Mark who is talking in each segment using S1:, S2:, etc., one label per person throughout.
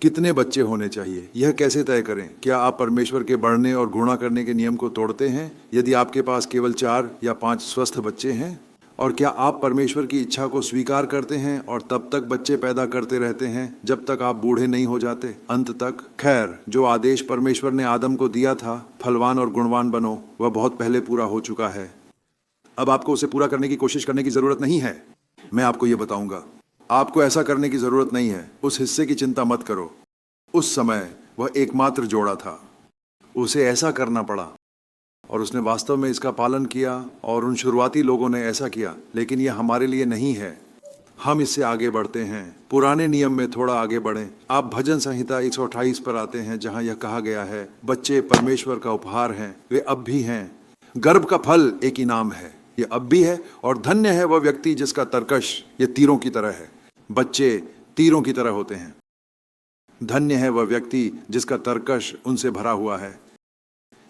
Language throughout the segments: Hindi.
S1: कितने बच्चे होने चाहिए, यह कैसे तय करें? क्या आप परमेश्वर के बढ़ने और गुणा करने के नियम को तोड़ते हैं यदि आपके पास केवल 4 या 5 स्वस्थ बच्चे हैं? और क्या आप परमेश्वर की इच्छा को स्वीकार करते हैं और तब तक बच्चे पैदा करते रहते हैं जब तक आप बूढ़े नहीं हो जाते, अंत तक? खैर, जो आदेश परमेश्वर ने आदम को दिया था, फलवान और गुणवान बनो, वह बहुत पहले पूरा हो चुका है। अब आपको उसे पूरा करने की कोशिश करने की जरूरत नहीं है। मैं आपको ये बताऊंगा, आपको ऐसा करने की जरूरत नहीं है। उस हिस्से की चिंता मत करो। उस समय वह एकमात्र जोड़ा था, उसे ऐसा करना पड़ा और उसने वास्तव में इसका पालन किया और उन शुरुआती लोगों ने ऐसा किया। लेकिन यह हमारे लिए नहीं है। हम इससे आगे बढ़ते हैं, पुराने नियम में थोड़ा आगे बढ़ें। आप भजन संहिता 128 पर आते हैं जहां यह कहा गया है, बच्चे परमेश्वर का उपहार हैं, वे अब भी हैं। गर्भ का फल एक इनाम है, ये अब भी है। और धन्य है वह व्यक्ति जिसका तरकश ये तीरों की तरह है। बच्चे तीरों की तरह होते हैं। धन्य है वह व्यक्ति जिसका तरकश उनसे भरा हुआ है।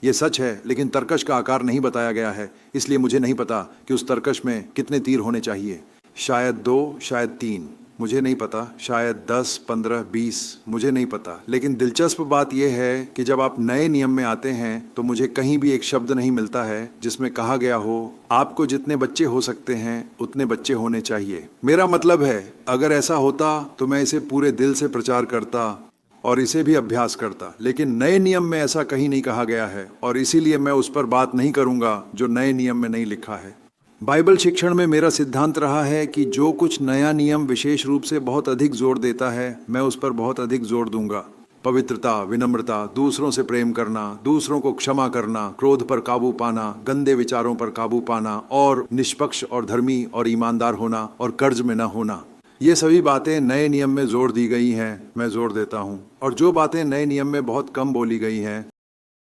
S1: ये सच है, लेकिन तरकश का आकार नहीं बताया गया है, इसलिए मुझे नहीं पता कि उस तरकश में कितने तीर होने चाहिए। शायद 2, शायद 3, मुझे नहीं पता। शायद 10, 15, 20, मुझे नहीं पता। लेकिन दिलचस्प बात यह है कि जब आप नए नियम में आते हैं तो मुझे कहीं भी एक शब्द नहीं मिलता है जिसमें कहा गया हो आपको जितने बच्चे हो सकते हैं उतने बच्चे होने चाहिए। मेरा मतलब है, अगर ऐसा होता तो मैं इसे पूरे दिल से प्रचार करता और इसे भी अभ्यास करता। लेकिन नए नियम में ऐसा कहीं नहीं कहा गया है और इसीलिए मैं उस पर बात नहीं करूंगा जो नए नियम में नहीं लिखा है। बाइबल शिक्षण में मेरा सिद्धांत रहा है कि जो कुछ नया नियम विशेष रूप से बहुत अधिक जोर देता है, मैं उस पर बहुत अधिक जोर दूंगा। पवित्रता, विनम्रता, दूसरों से प्रेम करना, दूसरों को क्षमा करना, क्रोध पर काबू पाना, गंदे विचारों पर काबू पाना और निष्पक्ष और धर्मी और ईमानदार होना और कर्ज में न होना। ये सभी बातें नए नियम में जोर दी गई हैं, मैं जोर देता हूँ। और जो बातें नए नियम में बहुत कम बोली गई हैं,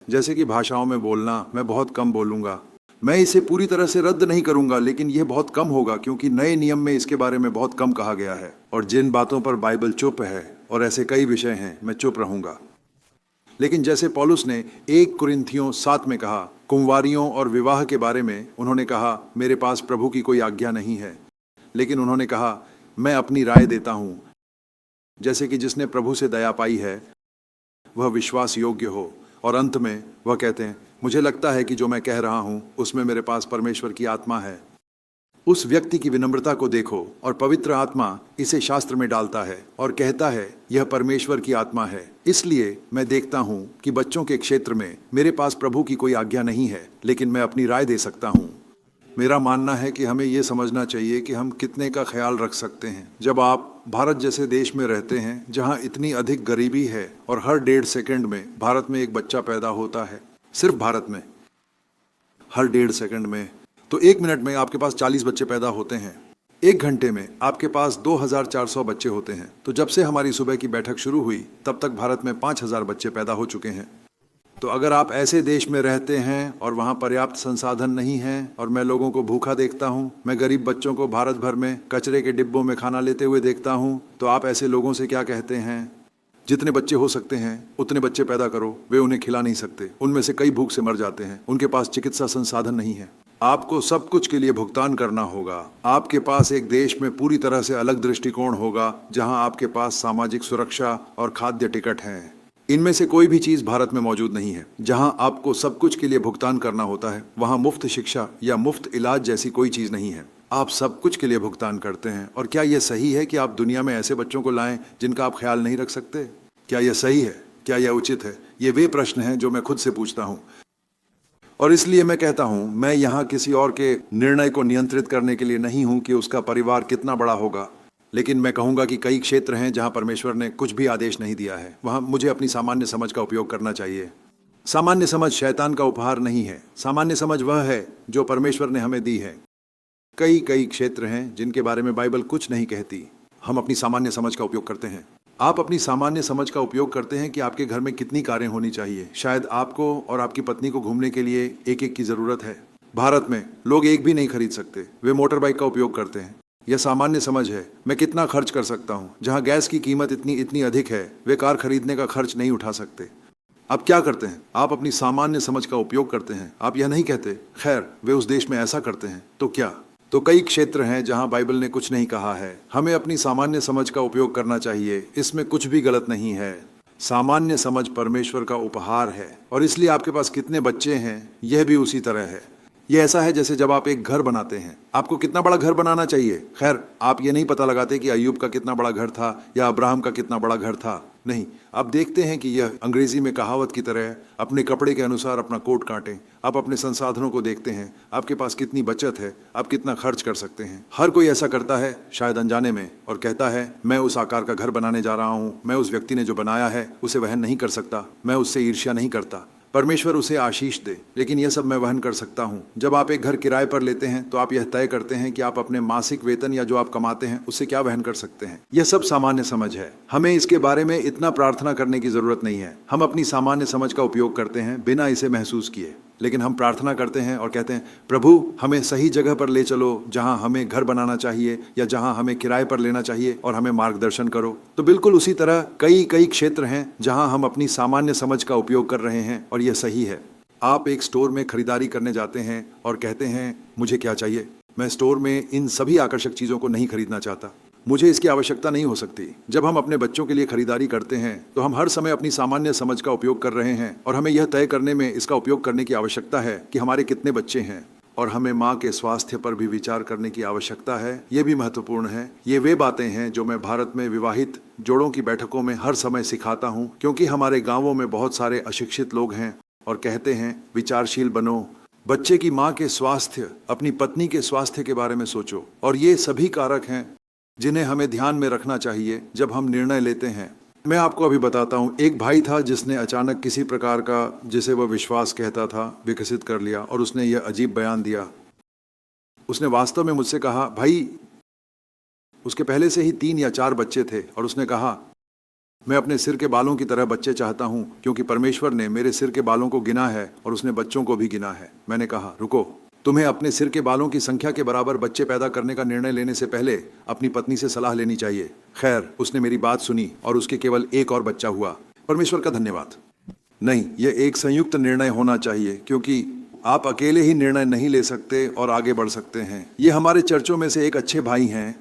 S1: जैसे कि भाषाओं में बोलना, मैं बहुत कम बोलूँगा। मैं इसे पूरी तरह से रद्द नहीं करूँगा, लेकिन यह बहुत कम होगा क्योंकि नए नियम में इसके बारे में बहुत कम कहा गया है। और जिन बातों पर बाइबल चुप है, और ऐसे कई विषय हैं, मैं चुप रहूँगा। लेकिन जैसे पौलुस ने 1 कुरिन्थियों 7 में कहा, कुंवारियों और विवाह के बारे में उन्होंने कहा, मेरे पास प्रभु की कोई आज्ञा नहीं है, लेकिन उन्होंने कहा मैं अपनी राय देता हूँ, जैसे कि जिसने प्रभु से दया पाई है वह विश्वास योग्य हो। और अंत में वह कहते हैं, मुझे लगता है कि जो मैं कह रहा हूँ उसमें मेरे पास परमेश्वर की आत्मा है। उस व्यक्ति की विनम्रता को देखो, और पवित्र आत्मा इसे शास्त्र में डालता है और कहता है यह परमेश्वर की आत्मा है। इसलिए मैं देखता हूँ कि बच्चों के क्षेत्र में मेरे पास प्रभु की कोई आज्ञा नहीं है, लेकिन मैं अपनी राय दे सकता हूँ। मेरा मानना है कि हमें ये समझना चाहिए कि हम कितने का ख्याल रख सकते हैं। जब आप भारत जैसे देश में रहते हैं जहां इतनी अधिक गरीबी है और हर 1.5 सेकंड में भारत में एक बच्चा पैदा होता है, सिर्फ भारत में हर 1.5 सेकंड में, तो 1 मिनट में आपके पास 40 बच्चे पैदा होते हैं। 1 घंटे में आपके पास 2400 बच्चे होते हैं। तो जब से हमारी सुबह की बैठक शुरू हुई तब तक भारत में 5000 बच्चे पैदा हो चुके हैं। तो अगर आप ऐसे देश में रहते हैं और वहाँ पर्याप्त संसाधन नहीं हैं, और मैं लोगों को भूखा देखता हूँ, मैं गरीब बच्चों को भारत भर में कचरे के डिब्बों में खाना लेते हुए देखता हूँ, तो आप ऐसे लोगों से क्या कहते हैं? जितने बच्चे हो सकते हैं उतने बच्चे पैदा करो। वे उन्हें खिला नहीं सकते, उनमें से कई भूख से मर जाते हैं, उनके पास चिकित्सा संसाधन नहीं है। आपको सब कुछ के लिए भुगतान करना होगा। आपके पास एक देश में पूरी तरह से अलग दृष्टिकोण होगा जहां आपके पास सामाजिक सुरक्षा और खाद्य टिकट हैं। इनमें से कोई भी चीज भारत में मौजूद नहीं है। जहां आपको सब कुछ के लिए भुगतान करना होता है, वहां मुफ्त शिक्षा या मुफ्त इलाज जैसी कोई चीज नहीं है। आप सब कुछ के लिए भुगतान करते हैं। और क्या यह सही है कि आप दुनिया में ऐसे बच्चों को लाएं जिनका आप ख्याल नहीं रख सकते? क्या यह सही है? क्या यह उचित है? ये वे प्रश्न हैं जो मैं खुद से पूछता हूं। और इसलिए मैं कहता हूं, मैं यहाँ किसी और के निर्णय को नियंत्रित करने के लिए नहीं हूं कि उसका परिवार कितना बड़ा होगा। लेकिन मैं कहूँगा कि कई क्षेत्र हैं जहाँ परमेश्वर ने कुछ भी आदेश नहीं दिया है, वहाँ मुझे अपनी सामान्य समझ का उपयोग करना चाहिए। सामान्य समझ शैतान का उपहार नहीं है। सामान्य समझ वह है जो परमेश्वर ने हमें दी है। कई क्षेत्र हैं जिनके बारे में बाइबल कुछ नहीं कहती। हम अपनी सामान्य समझ का उपयोग करते हैं। आप अपनी सामान्य समझ का उपयोग करते हैं कि आपके घर में कितनी कारें होनी चाहिए। शायद आपको और आपकी पत्नी को घूमने के लिए एक की ज़रूरत है। भारत में लोग एक भी नहीं खरीद सकते, वे मोटर बाइक का उपयोग करते हैं। यह सामान्य समझ है। मैं कितना खर्च कर सकता हूँ? जहाँ गैस की कीमत इतनी अधिक है, वे कार खरीदने का खर्च नहीं उठा सकते। आप क्या करते हैं? आप अपनी सामान्य समझ का उपयोग करते हैं। आप यह नहीं कहते, खैर वे उस देश में ऐसा करते हैं तो क्या? तो कई क्षेत्र हैं जहां बाइबल ने कुछ नहीं कहा है। हमें अपनी सामान्य समझ का उपयोग करना चाहिए, इसमें कुछ भी गलत नहीं है। सामान्य समझ परमेश्वर का उपहार है, और इसलिए आपके पास कितने बच्चे हैं यह भी उसी तरह है। ये ऐसा है जैसे जब आप एक घर बनाते हैं, आपको कितना बड़ा घर बनाना चाहिए। खैर, आप ये नहीं पता लगाते कि अय्यूब का कितना बड़ा घर था या अब्राहम का कितना बड़ा घर था। नहीं, आप देखते हैं कि यह अंग्रेजी में कहावत की तरह है, अपने कपड़े के अनुसार अपना कोट काटें। आप अपने संसाधनों को देखते हैं, आपके पास कितनी बचत है, आप कितना खर्च कर सकते हैं। हर कोई ऐसा करता है, शायद अनजाने में, और कहता है मैं उस आकार का घर बनाने जा रहा हूँ, मैं उस व्यक्ति ने जो बनाया है उसे वहन नहीं कर सकता, मैं उससे ईर्ष्या नहीं करता, परमेश्वर उसे आशीष दे, लेकिन यह सब मैं वहन कर सकता हूँ। जब आप एक घर किराए पर लेते हैं तो आप यह तय करते हैं कि आप अपने मासिक वेतन या जो आप कमाते हैं उससे क्या वहन कर सकते हैं। यह सब सामान्य समझ है, हमें इसके बारे में इतना प्रार्थना करने की जरूरत नहीं है। हम अपनी सामान्य समझ का उपयोग करते हैं बिना इसे महसूस किए, लेकिन हम प्रार्थना करते हैं और कहते हैं प्रभु हमें सही जगह पर ले चलो जहां हमें घर बनाना चाहिए या जहां हमें किराए पर लेना चाहिए, और हमें मार्गदर्शन करो। तो बिल्कुल उसी तरह कई क्षेत्र हैं जहां हम अपनी सामान्य समझ का उपयोग कर रहे हैं, और यह सही है। आप एक स्टोर में खरीदारी करने जाते हैं और कहते हैं मुझे क्या चाहिए, मैं स्टोर में इन सभी आकर्षक चीज़ों को नहीं खरीदना चाहता, मुझे इसकी आवश्यकता नहीं हो सकती। जब हम अपने बच्चों के लिए खरीदारी करते हैं तो हम हर समय अपनी सामान्य समझ का उपयोग कर रहे हैं, और हमें यह तय करने में इसका उपयोग करने की आवश्यकता है कि हमारे कितने बच्चे हैं, और हमें माँ के स्वास्थ्य पर भी विचार करने की आवश्यकता है। ये भी महत्वपूर्ण है। ये वे बातें हैं जो मैं भारत में विवाहित जोड़ों की बैठकों में हर समय सिखाता हूँ, क्योंकि हमारे गाँवों में बहुत सारे अशिक्षित लोग हैं और कहते हैं विचारशील बनो, बच्चे की माँ के स्वास्थ्य, अपनी पत्नी के स्वास्थ्य के बारे में सोचो। और ये सभी कारक हैं जिन्हें हमें ध्यान में रखना चाहिए जब हम निर्णय लेते हैं। मैं आपको अभी बताता हूँ, एक भाई था जिसने अचानक किसी प्रकार का, जिसे वह विश्वास कहता था, विकसित कर लिया, और उसने यह अजीब बयान दिया। उसने वास्तव में मुझसे कहा, भाई उसके पहले से ही 3 या 4 बच्चे थे, और उसने कहा मैं अपने सिर के बालों की तरह बच्चे चाहता हूँ, क्योंकि परमेश्वर ने मेरे सिर के बालों को गिना है और उसने बच्चों को भी गिना है। मैंने कहा रुको, तुम्हें अपने सिर के बालों की संख्या के बराबर बच्चे पैदा करने का निर्णय लेने से पहले अपनी पत्नी से सलाह लेनी चाहिए। खैर, उसने मेरी बात सुनी और उसके केवल एक और बच्चा हुआ। परमेश्वर का धन्यवाद। नहीं, यह एक संयुक्त निर्णय होना चाहिए, क्योंकि आप अकेले ही निर्णय नहीं ले सकते और आगे बढ़ सकते हैं। ये हमारे चर्चों में से एक अच्छे भाई हैं